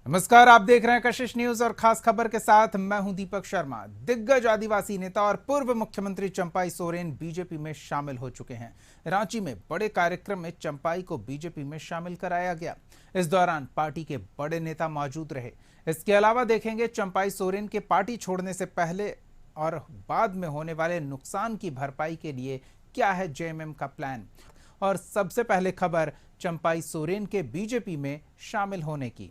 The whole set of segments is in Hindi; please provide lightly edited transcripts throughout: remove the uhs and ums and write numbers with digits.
नमस्कार, आप देख रहे हैं कशिश न्यूज और खास खबर के साथ मैं हूं दीपक शर्मा। दिग्गज आदिवासी नेता और पूर्व मुख्यमंत्री चंपाई सोरेन बीजेपी में शामिल हो चुके हैं। रांची में बड़े कार्यक्रम में चंपाई को बीजेपी में शामिल कराया गया। इस दौरान पार्टी के बड़े नेता मौजूद रहे। इसके अलावा देखेंगे चंपाई सोरेन के पार्टी छोड़ने से पहले और बाद में होने वाले नुकसान की भरपाई के लिए क्या है जेएमएम का प्लान। और सबसे पहले खबर चंपाई सोरेन के बीजेपी में शामिल होने की।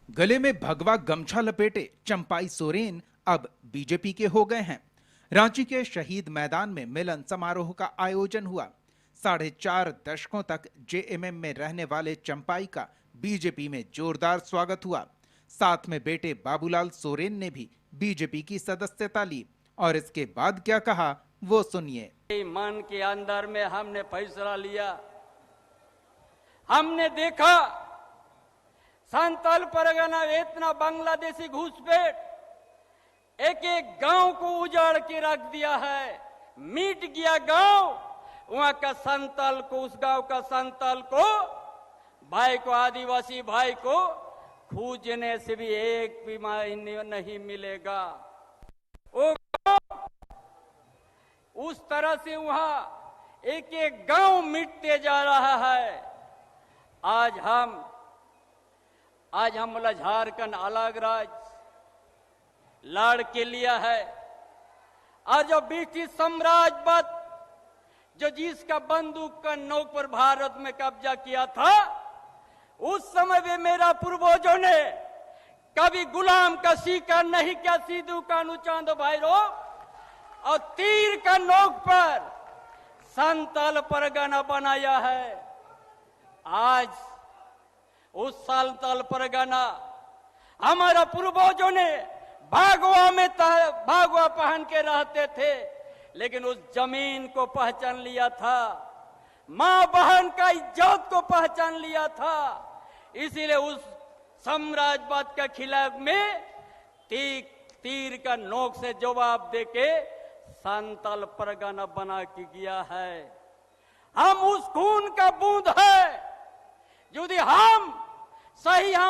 गले में भगवा गमछा लपेटे चंपाई सोरेन अब बीजेपी के हो गए हैं। रांची के शहीद मैदान में मिलन समारोह का आयोजन हुआ। 4.5 दशकों तक जेएमएम में रहने वाले चंपाई का बीजेपी में जोरदार स्वागत हुआ। साथ में बेटे बाबूलाल सोरेन ने भी बीजेपी की सदस्यता ली और इसके बाद क्या कहा वो सुनिए। मन के अंदर में हमने फैसला लिया, हमने देखा संताल परगना इतना बांग्लादेशी घुसपैठ एक एक गांव को उजाड़ के रख दिया है। मिट गया गांव, वहां का संताल को, उस गांव का संताल को, भाई को, आदिवासी भाई को खोजने से भी एक भी नहीं मिलेगा। वो उस तरह से वहां एक एक गांव मिटते जा रहा है। आज हम बोला झारखंड अलग राज्य लड़ के लिया है। आज जो ब्रिटिश साम्राज्यवाद जो जिसका बंदूक का नोक पर भारत में कब्जा किया था, उस समय भी मेरा पूर्वजों ने कभी गुलाम का शिकार नहीं किया। सिद्धू कानू चांद भैरो और तीर का नोक पर संताल परगना बनाया है। आज उस संताल परगना हमारा पूर्वजों ने भागवा पहन के रहते थे, लेकिन उस जमीन को पहचान लिया था, मां बहन का इज्जत को पहचान लिया था। इसीलिए उस साम्राज्यवाद के खिलाफ में तीर का नोक से जवाब देके संताल परगना बना के गया है। हम उस खून का बूंद है। यदि हम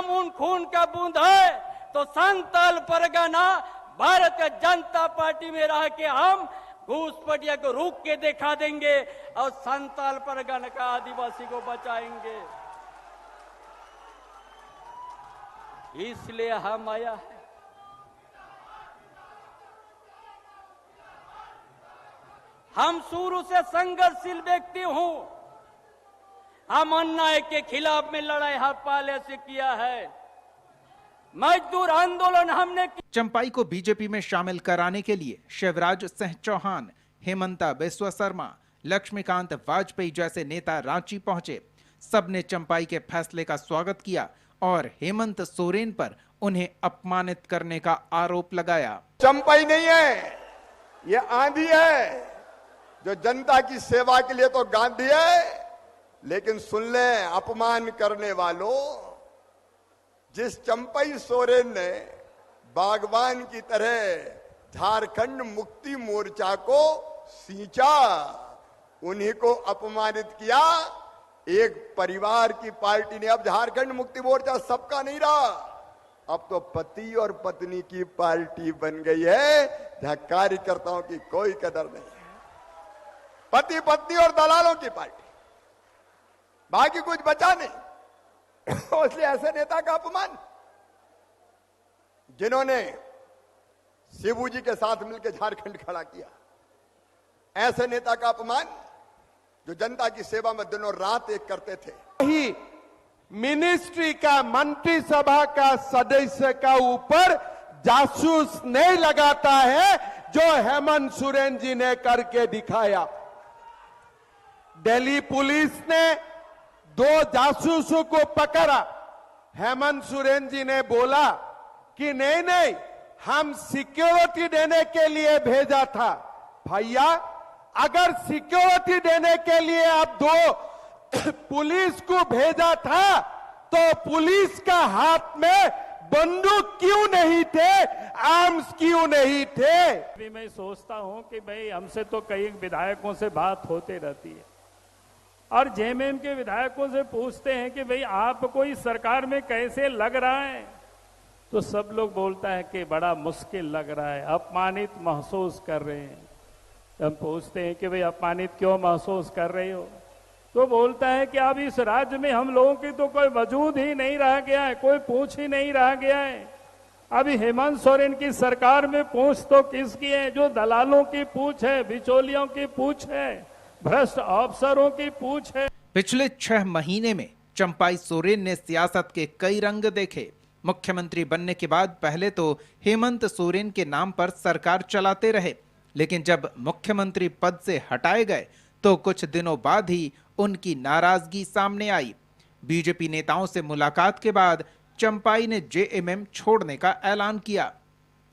उन खून का बूंद है तो संताल परगना भारतीय जनता पार्टी में रह के हम घूसपैठिया को रोक के दिखा देंगे और संताल परगना का आदिवासी को बचाएंगे। इसलिए हम आया है। हम शुरू से संघर्षशील व्यक्ति हूं। हम अन्याय के खिलाफ में लड़ाई हर पहले से किया है। मजदूर आंदोलन हमने चंपाई को बीजेपी में शामिल कराने के लिए शिवराज सिंह चौहान, हेमंता बिस्वा शर्मा, लक्ष्मीकांत वाजपेयी जैसे नेता रांची पहुंचे। सबने चंपाई के फैसले का स्वागत किया और हेमंत सोरेन पर उन्हें अपमानित करने का आरोप लगाया। चंपाई नहीं है, ये आंधी है जो जनता की सेवा के लिए तो गांधी है, लेकिन सुन ले अपमान करने वालों, जिस चंपाई सोरेन ने बागवान की तरह झारखंड मुक्ति मोर्चा को सींचा, उन्हीं को अपमानित किया। एक परिवार की पार्टी ने, अब झारखंड मुक्ति मोर्चा सबका नहीं रहा, अब तो पति और पत्नी की पार्टी बन गई है, जहां कार्यकर्ताओं की कोई कदर नहीं है। पति पत्नी और दलालों की पार्टी, बाकी कुछ बचा नहीं। इसलिए ऐसे नेता का अपमान, जिन्होंने शिबू जी के साथ मिलकर झारखंड खड़ा किया, ऐसे नेता का अपमान जो जनता की सेवा में दिनों रात एक करते थे। ही मिनिस्ट्री का, मंत्री सभा का सदस्य का ऊपर जासूस नहीं लगाता है जो हेमंत सोरेन जी ने करके दिखाया। दिल्ली पुलिस ने 2 जासूसों को पकड़ा। हेमंत सोरेन जी ने बोला कि नहीं, हम सिक्योरिटी देने के लिए भेजा था। भैया, अगर सिक्योरिटी देने के लिए आप 2 पुलिस को भेजा था तो पुलिस का हाथ में बंदूक क्यों नहीं थे, आर्म्स क्यों नहीं थे? अभी मैं सोचता हूं कि भाई हमसे तो कई विधायकों से बात होती रहती है और जेएमएम के विधायकों से पूछते हैं कि भाई आपको इस सरकार में कैसे लग रहा है, तो सब लोग बोलता है कि बड़ा मुश्किल लग रहा है, अपमानित महसूस कर रहे हैं। हम पूछते हैं कि भाई अपमानित क्यों महसूस कर रहे हो, तो बोलता है कि अब इस राज्य में हम लोगों की तो कोई वजूद ही नहीं रह गया है, कोई पूछ ही नहीं रह गया है। अभी हेमंत सोरेन की सरकार में पूछ तो किसकी है? जो दलालों की पूछ है, बिचौलियों की पूछ है, भ्रष्ट अफसरों की पूछ है। पिछले 6 महीने में चंपाई सोरेन ने सियासत के कई रंग देखे। मुख्यमंत्री बनने के बाद पहले तो हेमंत सोरेन के नाम पर सरकार चलाते रहे, लेकिन जब मुख्यमंत्री पद से हटाए गए तो कुछ दिनों बाद ही उनकी नाराजगी सामने आई। बीजेपी नेताओं से मुलाकात के बाद चंपाई ने जेएमएम छोड़ने का ऐलान किया।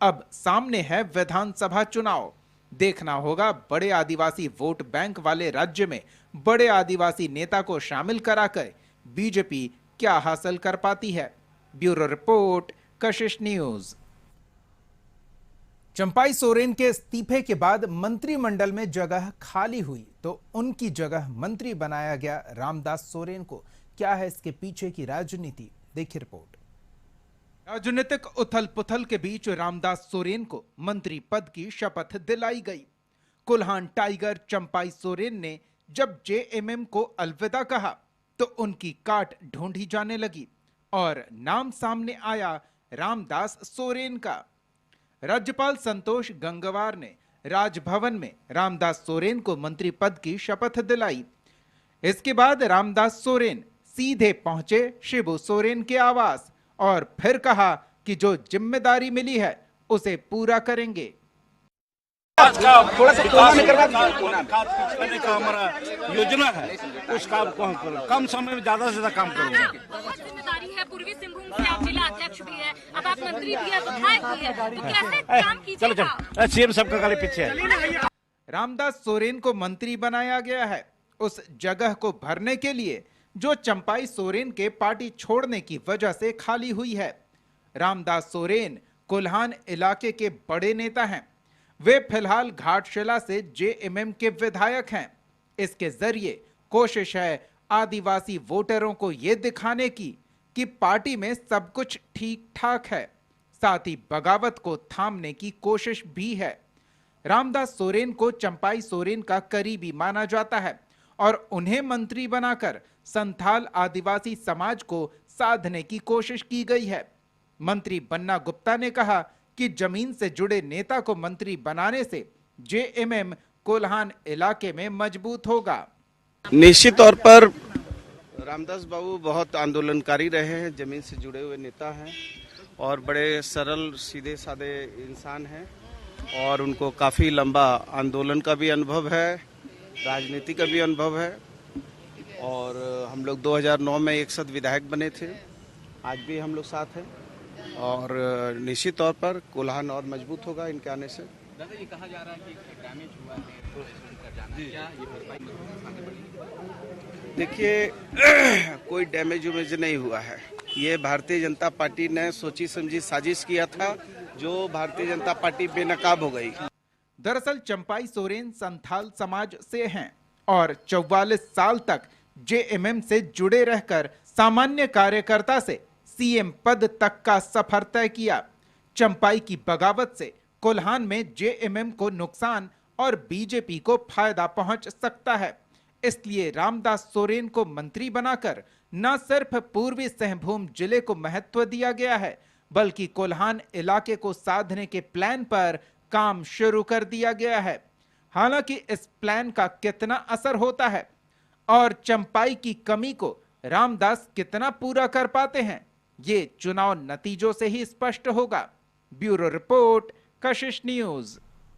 अब सामने है विधानसभा चुनाव। देखना होगा बड़े आदिवासी वोट बैंक वाले राज्य में बड़े आदिवासी नेता को शामिल कराकर बीजेपी क्या हासिल कर पाती है। ब्यूरो रिपोर्ट, कशिश न्यूज। चंपाई सोरेन के इस्तीफे के बाद मंत्रिमंडल में जगह खाली हुई तो उनकी जगह मंत्री बनाया गया रामदास सोरेन को। क्या है इसके पीछे की राजनीति, देखिए रिपोर्ट। राजनीतिक उथल पुथल के बीच रामदास सोरेन को मंत्री पद की शपथ दिलाई गई। कुल्हान टाइगर चंपाई सोरेन ने जब जेएमएम को अलविदा कहा तो उनकी काट ढूंढी जाने लगी और नाम सामने आया रामदास सोरेन का। राज्यपाल संतोष गंगवार ने राजभवन में रामदास सोरेन को मंत्री पद की शपथ दिलाई। इसके बाद रामदास सोरेन सीधे पहुंचे शिबू सोरेन के आवास और फिर कहा कि जो जिम्मेदारी मिली है उसे पूरा करेंगे। थोड़ा सा करने का हमारा योजना है, उस काम को हम करें। कम समय में ज्यादा से ज्यादा काम करेंगे। बहुत जिम्मेदारी है, पूर्वी सिंहभूम से आप जिला अध्यक्ष भी है, अब आप मंत्री भी है, विधायक भी है, तो कैसे काम कीजिएगा? सीएम सबका खाली पीछे है। रामदास सोरेन को मंत्री बनाया गया है उस जगह को भरने के लिए जो चंपाई सोरेन के पार्टी छोड़ने की वजह से खाली हुई है। रामदास सोरेन कुल्हान इलाके के बड़े नेता हैं। वे फिलहाल घाटशिला से जेएमएम के विधायक हैं। इसके जरिए कोशिश है आदिवासी वोटरों को यह दिखाने की कि पार्टी में सब कुछ ठीक ठाक है, साथ ही बगावत को थामने की कोशिश भी है। रामदास सोरेन को चंपाई सोरेन का करीबी माना जाता है और उन्हें मंत्री बनाकर संथाल आदिवासी समाज को साधने की कोशिश की गई है। मंत्री बन्ना गुप्ता ने कहा कि जमीन से जुड़े नेता को मंत्री बनाने से जेएमएम कोल्हान इलाके में मजबूत होगा। निश्चित तौर पर रामदास बाबू बहुत आंदोलनकारी रहे हैं, जमीन से जुड़े हुए नेता हैं और बड़े सरल सीधे साधे इंसान हैं और उनको काफ़ी लंबा आंदोलन का भी अनुभव है, राजनीति का भी अनुभव है और हम लोग 2009 में एक साथ विधायक बने थे, आज भी हम लोग साथ हैं और निश्चित तौर पर कोल्हान और मजबूत होगा इनके आने से। दादा ये कहा जा रहा है कि डैमेज हुआ है प्रोसेसिंग का जाना, क्या ये भरपाई? देखिए कोई डैमेज उमेज नहीं हुआ है। ये भारतीय जनता पार्टी ने सोची समझी साजिश किया था जो भारतीय जनता पार्टी बेनकाब हो गई। दरअसल चंपाई सोरेन संथाल समाज से हैं और 44 साल तक जेएमएम से जुड़े रहकर सामान्य कार्यकर्ता से सीएम पद तक का सफर तय किया। चंपाई की बगावत से कोल्हान में जेएमएम को नुकसान और बीजेपी को फायदा पहुंच सकता है। इसलिए रामदास सोरेन को मंत्री बनाकर न सिर्फ पूर्वी सिंहभूम जिले को महत्व दिया गया है, बल्कि कोल्हान इलाके को साधने के प्लान पर काम शुरू कर दिया गया है। हालांकि इस प्लान का कितना असर होता है और चंपाई की कमी को रामदास कितना पूरा कर पाते हैं, ये चुनाव नतीजों से ही स्पष्ट होगा। ब्यूरो रिपोर्ट, कशिश न्यूज।